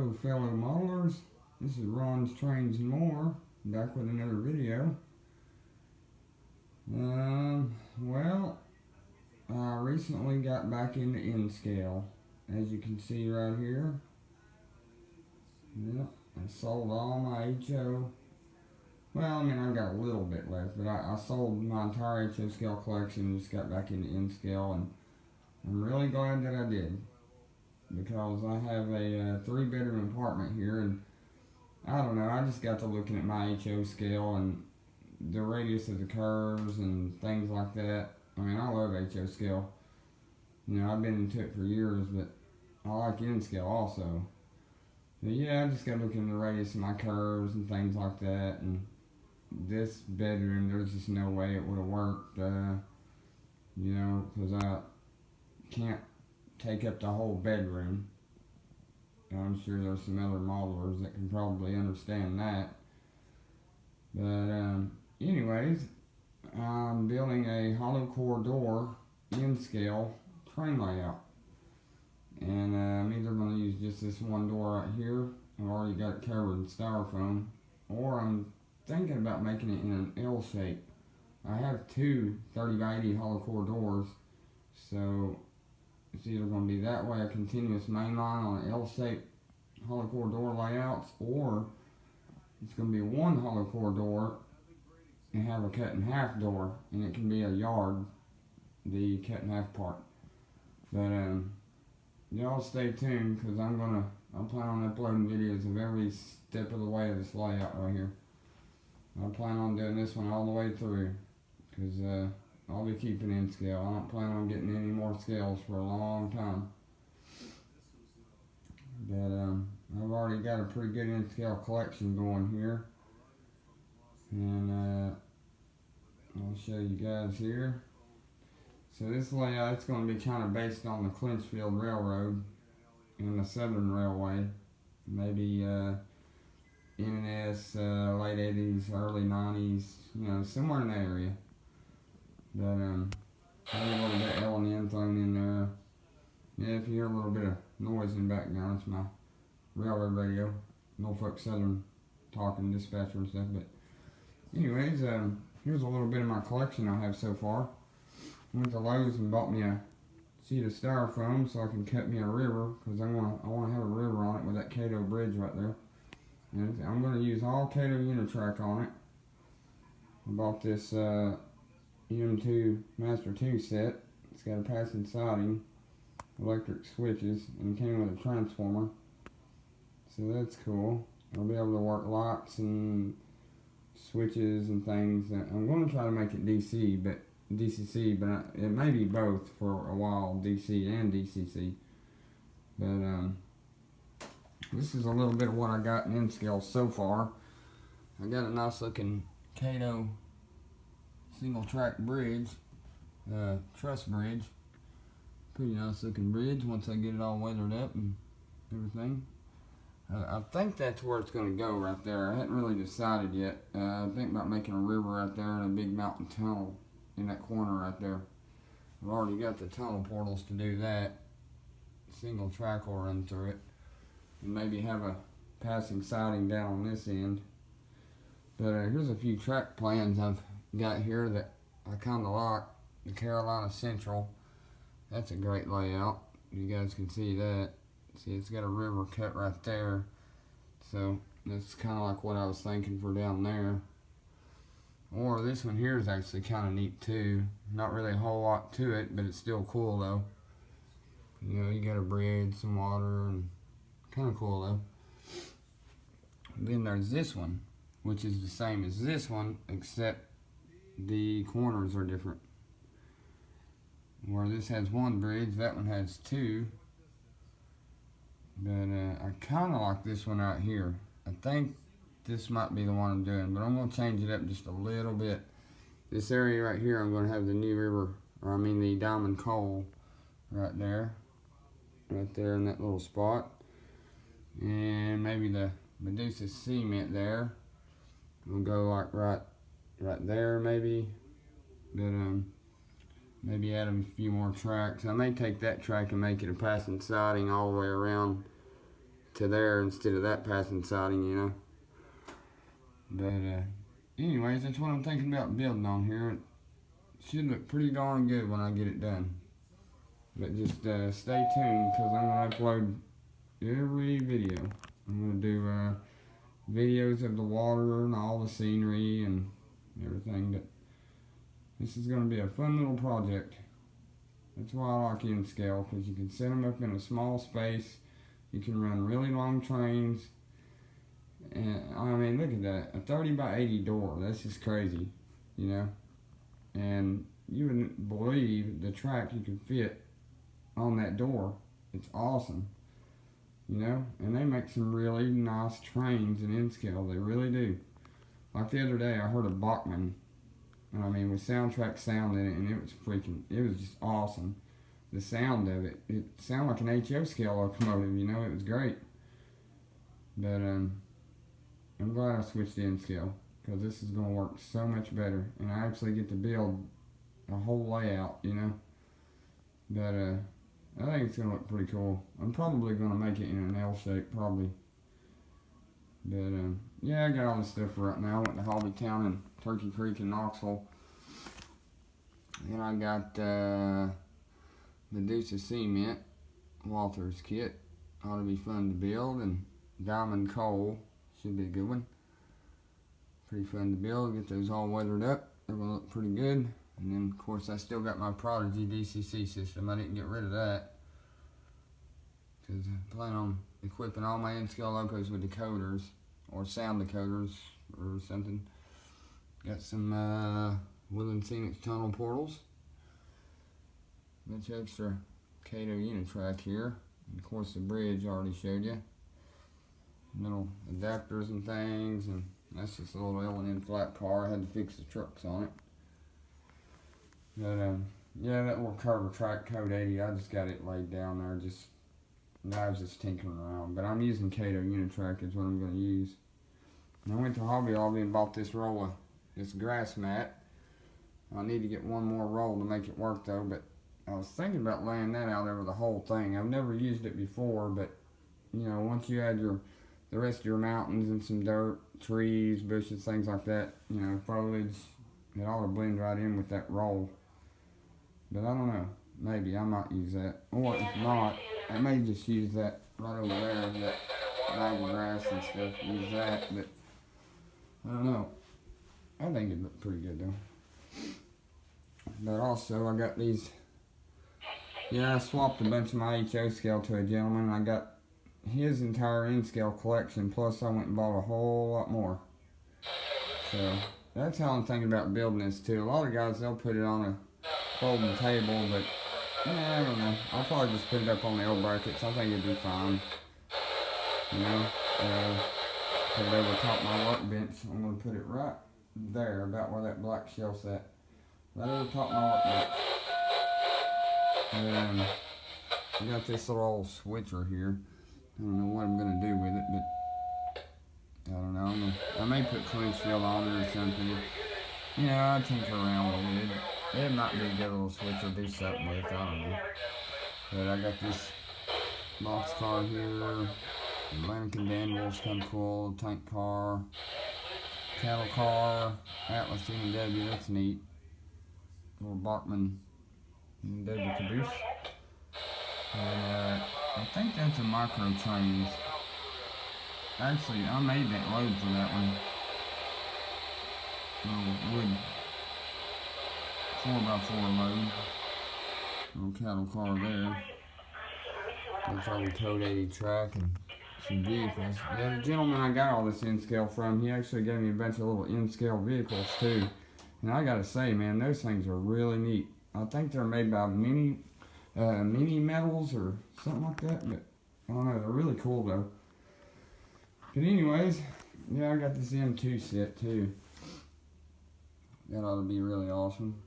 Hello fellow modelers, this is Ron's Trains and More, back with another video. Well, I recently got back into N-scale, as you can see right here. Yep, I sold all my HO, well I mean I got a little bit left, but I sold my entire HO scale collection and just got back into N-scale, and I'm really glad that I did. Because I have a 3-bedroom apartment here, and I don't know, I just got to looking at my HO scale and the radius of the curves and things like that. I mean, I love HO scale. You know, I've been into it for years, but I like N scale also. But yeah, I just got looking at the radius of my curves and things like that. And this bedroom, there's just no way it would have worked, you know, because I can't take up the whole bedroom. I'm sure there's some other modelers that can probably understand that. But anyways, I'm building a hollow core door N-scale train layout. And I'm either going to use just this one door right here. I've already got it covered in styrofoam. Or I'm thinking about making it in an L shape. I have two 30x80 hollow core doors. So it's either going to be that way, a continuous main line on an L-shaped hollow core door layouts, or it's going to be one hollow core door and have a cut in half door, and it can be a yard, the cut in half part. But y'all stay tuned, because I'm planning on uploading videos of every step of the way of this layout right here. I plan on doing this one all the way through, because I'll be keeping in scale. I don't plan on getting any more scales for a long time. But I've already got a pretty good in scale collection going here. And I'll show you guys here. So this layout, it's going to be kind of based on the Clinchfield Railroad and the Southern Railway. Maybe NS, late 80s, early 90s, you know, somewhere in that area. But maybe a little bit L&N thrown in there. Yeah, if you hear a little bit of noise in the background, it's my railroad radio, Norfolk Southern talking dispatcher and stuff. But anyways, here's a little bit of my collection I have so far. Went to Lowe's and bought me a sheet of styrofoam so I can cut me a river, because I want to have a river on it with that Cato bridge right there. And I'm going to use all Cato Unitrack on it. I bought this M2 Master 2 set. It's got a passing siding, electric switches, and it came with a transformer. So that's cool. I'll be able to work locks and switches and things. I'm going to try to make it DCC, but it may be both for a while, DC and DCC. But this is a little bit of what I got in N-scale so far. I got a nice looking Cato single track bridge, truss bridge. Pretty nice looking bridge once I get it all weathered up and everything. I think that's where it's going to go right there. I hadn't really decided yet. I think about making a river right there and a big mountain tunnel in that corner right there. I've already got the tunnel portals to do that. Single track will run through it. And maybe have a passing siding down on this end. But here's a few track plans I've got here that I kind of like. The Carolina Central. That's a great layout. You guys can see that. See, it's got a river cut right there. So that's kind of like what I was thinking for down there. Or this one here is actually kind of neat too. Not really a whole lot to it, but it's still cool though. You know, you got a bridge, some water, and kind of cool though. Then there's this one, which is the same as this one, except the corners are different. Where this has one bridge, that one has two. But I kind of like this one out here. I think this might be the one I'm doing, but I'm going to change it up just a little bit. This area right here, I'm going to have the New River, the Diamond Coal right there in that little spot. And maybe the Medusa Cement there. We'll go like right there maybe. But maybe add a few more tracks. I may take that track and make it a passing siding all the way around to there instead of that passing siding, you know. But anyways, that's what I'm thinking about building on here. It should look pretty darn good when I get it done. But just stay tuned, because I'm going to upload every video. I'm going to do videos of the water and all the scenery and everything. But this is going to be a fun little project. That's why I like N-scale, because you can set them up in a small space. You can run really long trains. And I mean, look at that, a 30 by 80 door. That's just crazy, you know. And you wouldn't believe the track you can fit on that door. It's awesome, you know. And they make some really nice trains in N-scale. They really do. Like the other day, I heard a Bachman. I mean, with soundtrack sound in it, and it was just awesome. The sound of it sounded like an HO scale locomotive, you know. It was great. But I'm glad I switched to N-scale, because this is going to work so much better, and I actually get to build a whole layout, you know. But I think it's going to look pretty cool. I'm probably going to make it in an L shape, probably. But yeah, I got all this stuff for right now. I went to Hobbytown and Turkey Creek and Knoxville. And I got the Deuce of Cement Walters kit. Ought to be fun to build. And Diamond Coal should be a good one. Pretty fun to build. Get those all weathered up. They're going to look pretty good. And then, of course, I still got my Prodigy DCC system. I didn't get rid of that, because I plan on equipping all my N-scale locos with decoders, or sound decoders, or something. Got some Woodland Scenic tunnel portals. Bunch of extra Cato Unitrack here. And of course, the bridge I already showed you. Little adapters and things, and that's just a little L&N flat car. I had to fix the trucks on it. But yeah, that little Carver Track Code 80, I just got it laid down there. I was just tinkering around. But I'm using Cato Unitrack is what I'm going to use. And I went to Hobby Lobby and bought this roll of this grass mat. I need to get one more roll to make it work though. But I was thinking about laying that out over the whole thing. I've never used it before, but you know, once you add the rest of your mountains and some dirt, trees, bushes, things like that, you know, foliage, it ought to blend right in with that roll. But I don't know, maybe I might use that, or if not, I may just use that right over there, that bag of grass and stuff, use that, but I don't know. I think it looked pretty good though. But also I got these, I swapped a bunch of my HO scale to a gentleman, and I got his entire N-scale collection, plus I went and bought a whole lot more. So that's how I'm thinking about building this too. A lot of guys, they'll put it on a folding table, but I don't know. I'll probably just put it up on the L brackets. I think it'd be fine. You know, put it over top my workbench. I'm going to put it right there, about where that black shelf's at. Right over top my workbench. And I got this little old switcher here. I don't know what I'm going to do with it, but I don't know. I may put clinch field on it or something. You know, I'll tinker around with it. It might be a good little switcher, do something with it, I don't know. But I got this box car here. Atlantic and Danville's kind of cool. Tank car. Cattle car. Atlas M&W, that's neat. Little Bachman M&W caboose. And I think that's a micro trains. Actually, I made that load for that one. Little wood 4x4 load. Little cattle car there. That's on the Code 80 track and some vehicles. Yeah, the gentleman I got all this N-scale from, he actually gave me a bunch of little N-scale vehicles too. And I gotta say, man, those things are really neat. I think they're made by Mini Metals or something like that, but I don't know, they're really cool though. But anyways, yeah, I got this M2 set too. That ought to be really awesome.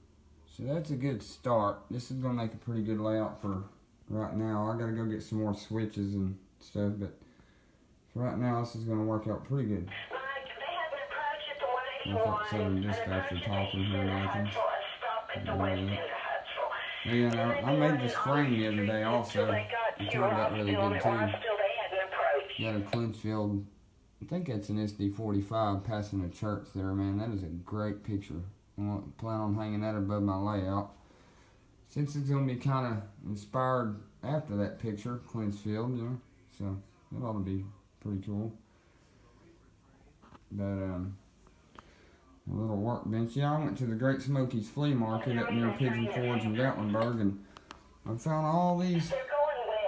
So that's a good start. This is going to make a pretty good layout for right now. I got to go get some more switches and stuff, but for right now this is going to work out pretty good. What's that Southern Dispatcher talking here and everything? Yeah, I made this frame the other day also. It turned out really good too. got a Clinchfield, I think that's an SD45 passing a church there, man. That is a great picture. I plan on hanging that above my layout. Since it's going to be kind of inspired after that picture, Clinchfield, you know, so that ought to be pretty cool. But, a little workbench. Yeah, I went to the Great Smokies Flea Market up near Pigeon Forge and Gatlinburg, and I found all these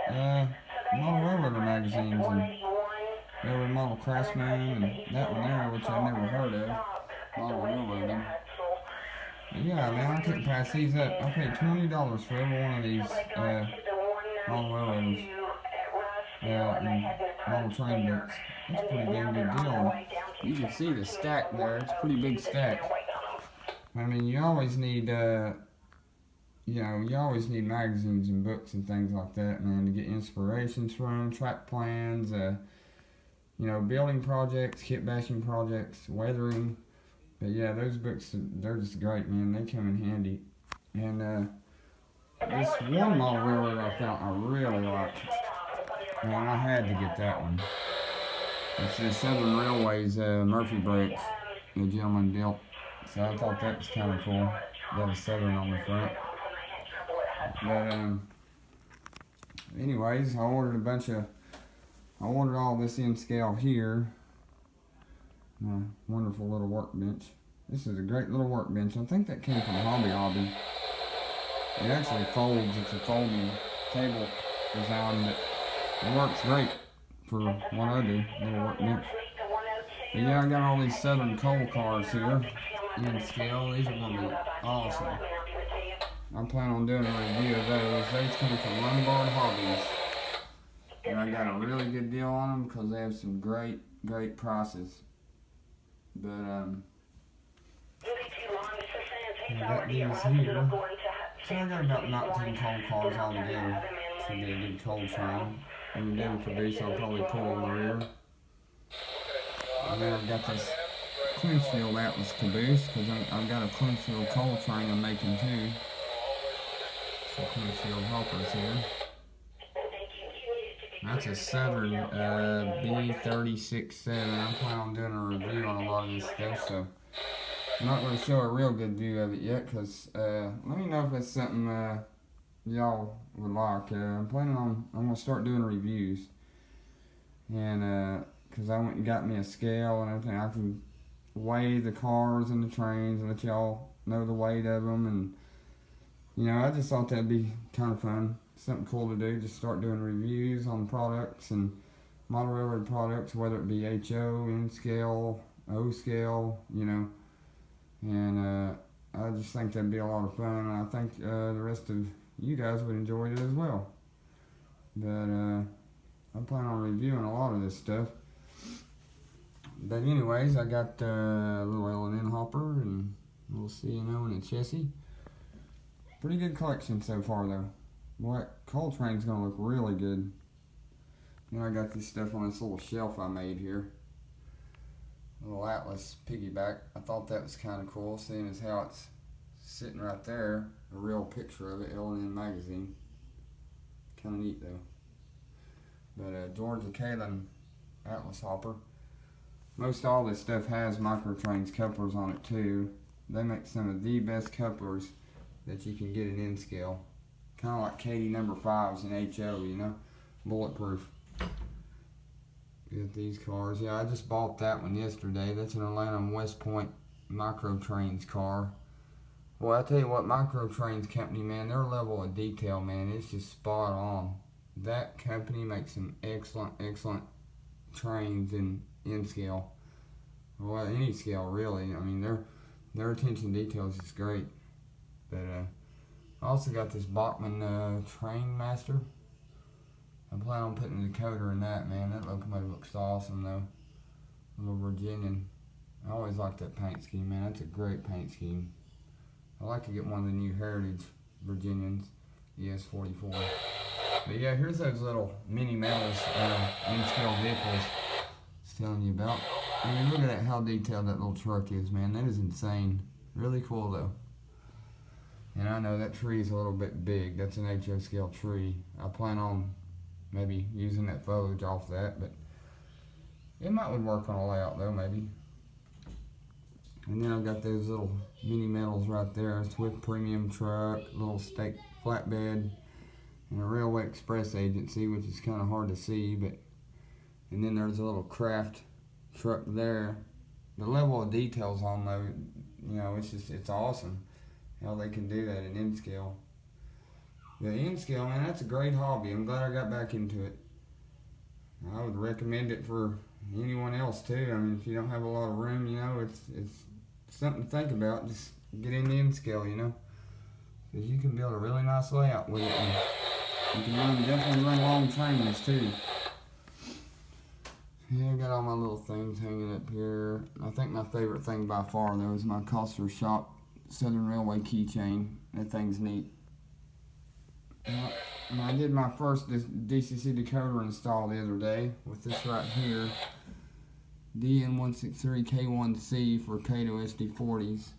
model railroader magazines, and there was Model Craftsman, and that one there, which I never heard of, Model Railroading. But yeah, man, I couldn't pass these up. I paid $20 for every one of these model railroaders and model train books. That's a pretty damn good deal. You can see the stack there. It's a pretty big stack. I mean, you always need, you always need magazines and books and things like that, man, to get inspirations from, track plans, building projects, kit bashing projects, weathering. But yeah, those books, they're just great, man. They come in handy. And this one model railroader I found I really liked. Man, I had to get that one. It's the Southern Railways Murphy brakes the gentleman built. So I thought that was kind of cool. Got a Southern on the front. But anyways, I ordered all this in scale here. My wonderful little workbench. This is a great little workbench. I think that came from Hobby Lobby. It actually folds. It's a folding table design, but it works great for what I do, little workbench. But yeah, I got all these Southern coal cars here in scale. These are going to be awesome. I plan on doing a review of those. Those came from Lombard Hobbies. And I got a really good deal on them because they have some great prices. But, I got these here. So I got about 19 coal cars altogether. Should be a good coal train. When we're done caboose, I'll probably pull on the rear. And then I've got this Clinchfield Atlas caboose, because I've got a Clinchfield coal train I'm making too. Some Clinchfield hoppers here. That's a Southern B36-7. I'm planning on doing a review on a lot of this stuff, so I'm not going to show a real good view of it yet, because let me know if it's something y'all would like. I'm going to start doing reviews, and because I went and got me a scale and everything. I can weigh the cars and the trains and let y'all know the weight of them, and I just thought that'd be kind of fun, something cool to do. Just start doing reviews on products and model railroad products, whether it be HO, N scale, O scale, and I just think that'd be a lot of fun, and I think the rest of you guys would enjoy it as well. But I plan on reviewing a lot of this stuff. But anyways, I got a little L&N hopper and a little C&O and a chassis. Pretty good collection so far though. Boy, that coal train's gonna look really good. Then I got this stuff on this little shelf I made here. A little Atlas piggyback. I thought that was kind of cool, seeing as how it's sitting right there. A real picture of it, L&N magazine. Kind of neat though. But Georgia Kalin Atlas hopper. Most all this stuff has Microtrains couplers on it too. They make some of the best couplers that you can get in N scale. Kind of like Katie number 5s in HO, bulletproof. Get these cars. Yeah, I just bought that one yesterday. That's an Atlanta West Point Microtrains car. Well, I tell you what, Microtrains company, man, their level of detail, man, it's just spot on. That company makes some excellent trains in N scale. Well, any scale really. I mean, their attention to detail is just great. But I also got this Bachmann Train Master. I plan on putting a decoder in that, man. That locomotive looks awesome though. A little Virginian. I always like that paint scheme, man. That's a great paint scheme. I like to get one of the new Heritage Virginians, ES44. But yeah, here's those little mini metals N-scale vehicles I was telling you about. I mean, look at that, how detailed that little truck is, man. That is insane. Really cool though. And I know that tree is a little bit big. That's an HO scale tree. I plan on maybe using that foliage off that, but It might would work on a layout though, maybe. And then I've got those little mini metals right there. Swift Premium Truck, little stake flatbed, and a Railway Express Agency, which is kind of hard to see, but. And then there's a little craft truck there. The level of details on those, it's awesome how they can do that in N-scale. The N-scale, man, that's a great hobby. I'm glad I got back into it. I would recommend it for anyone else too. I mean, if you don't have a lot of room, it's something to think about. Just get in the N-scale, because you can build a really nice layout with it. And you can definitely run long trainings too. Yeah, I got all my little things hanging up here. I think my favorite thing by far though is my Coster Shop Southern Railway keychain. That thing's neat. And I did my first DCC decoder install the other day with this right here. DN163K1C for Kato SD40s.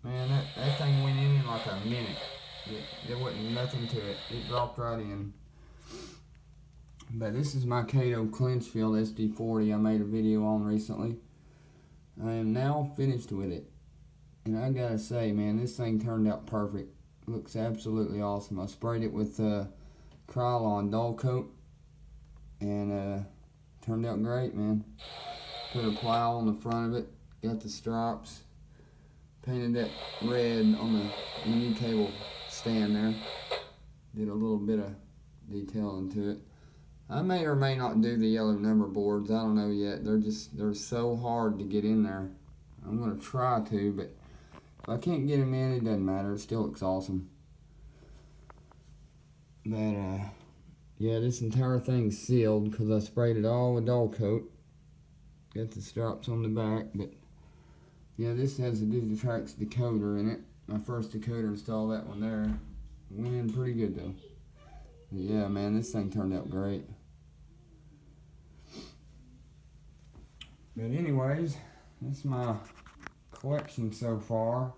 Man, that thing went in like a minute. There wasn't nothing to it. It dropped right in. But this is my Kato Clinchfield SD40 I made a video on recently. I am now finished with it. And I gotta say, man, this thing turned out perfect. Looks absolutely awesome. I sprayed it with Krylon dull coat. And turned out great, man. Put a plow on the front of it. Got the stripes. Painted that red on the MU cable stand there. Did a little bit of detail into it. I may or may not do the yellow number boards. I don't know yet. They're so hard to get in there. I'm going to try to, but if I can't get them in, it doesn't matter. It still looks awesome. But, yeah, this entire thing's sealed because I sprayed it all with dull coat. Got the stripes on the back, but, yeah, this has a Digitrax decoder in it. My first decoder installed that one there. Went in pretty good, though. Yeah, man, this thing turned out great. But anyways, that's my collection so far.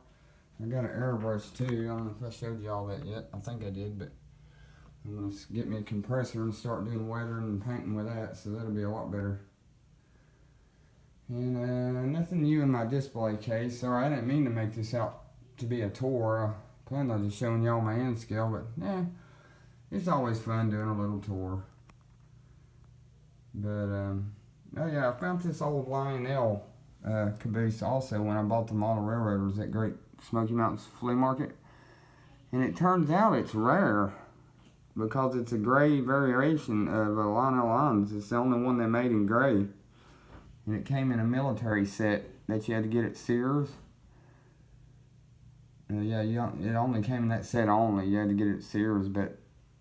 I got an airbrush too. I don't know if I showed you all that yet. I think I did, but I'm going to get me a compressor and start doing weathering and painting with that, so that'll be a lot better. And nothing new in my display case. Sorry, I didn't mean to make this out to be a tour. I planned on just showing y'all my N-scale, but yeah. It's always fun doing a little tour. But, oh yeah, I found this old Lionel caboose also when I bought the Model Railroaders at Great Smoky Mountains Flea Market. And it turns out it's rare because it's a gray variation of a Lionel Lines. It's the only one they made in gray. And it came in a military set that you had to get at Sears. Yeah, it only came in that set only. You had to get it at Sears, but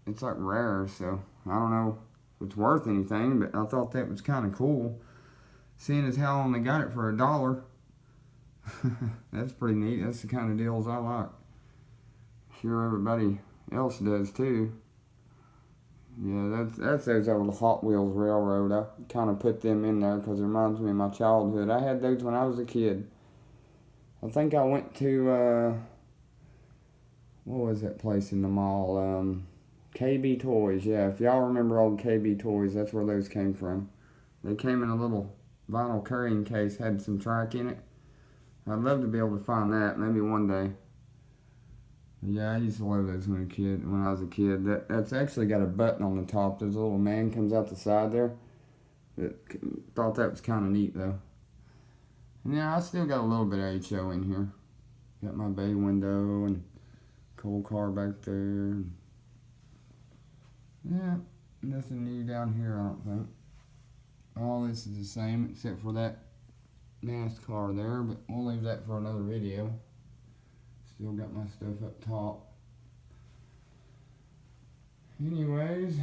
it's like rare, so I don't know if it's worth anything, but I thought that was kind of cool. Seeing as how I only got it for $1. That's pretty neat. That's the kind of deals I like. Sure everybody else does too. Yeah, that's those old Hot Wheels Railroad. I kind of put them in there because it reminds me of my childhood. I had those when I was a kid. I think I went to, what was that place in the mall? KB Toys, yeah. If y'all remember old KB Toys, that's where those came from. They came in a little vinyl carrying case, had some track in it. I'd love to be able to find that, maybe one day. Yeah, I used to love those when I was a kid. That's actually got a button on the top. There's a little man comes out the side there. Thought that was kind of neat though. And yeah, I still got a little bit of HO in here. Got my bay window and coal car back there. Yeah, nothing new down here, I don't think. All this is the same except for that NASCAR there, but we'll leave that for another video. Still got my stuff up top. Anyways,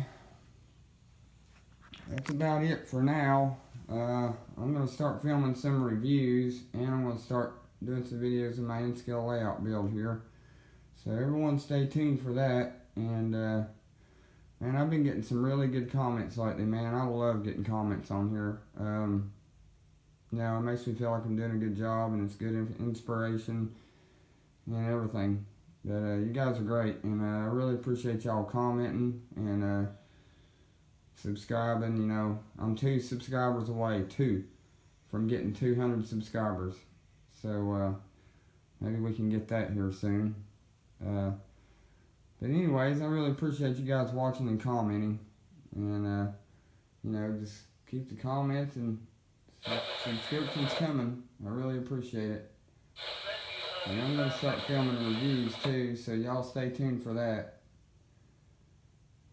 that's about it for now. I'm going to start filming some reviews, and I'm going to start doing some videos of my N-scale layout build here. So everyone stay tuned for that, and man, I've been getting some really good comments lately, man. I love getting comments on here. You know, it makes me feel like I'm doing a good job, and it's good inspiration and everything. But you guys are great, and I really appreciate y'all commenting, and subscribing. You know, I'm 2 subscribers away, from getting 200 subscribers. So maybe we can get that here soon. But anyways, I really appreciate you guys watching and commenting. And, you know, just keep the comments and subscriptions coming. I really appreciate it. And I'm going to start filming reviews too, so y'all stay tuned for that.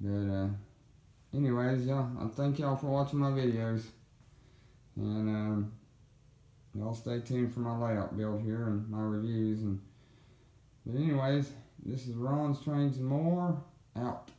But, anyways, y'all, I thank y'all for watching my videos. And, y'all stay tuned for my layout build here and my reviews. But anyways, this is Ron's Trains and More, out.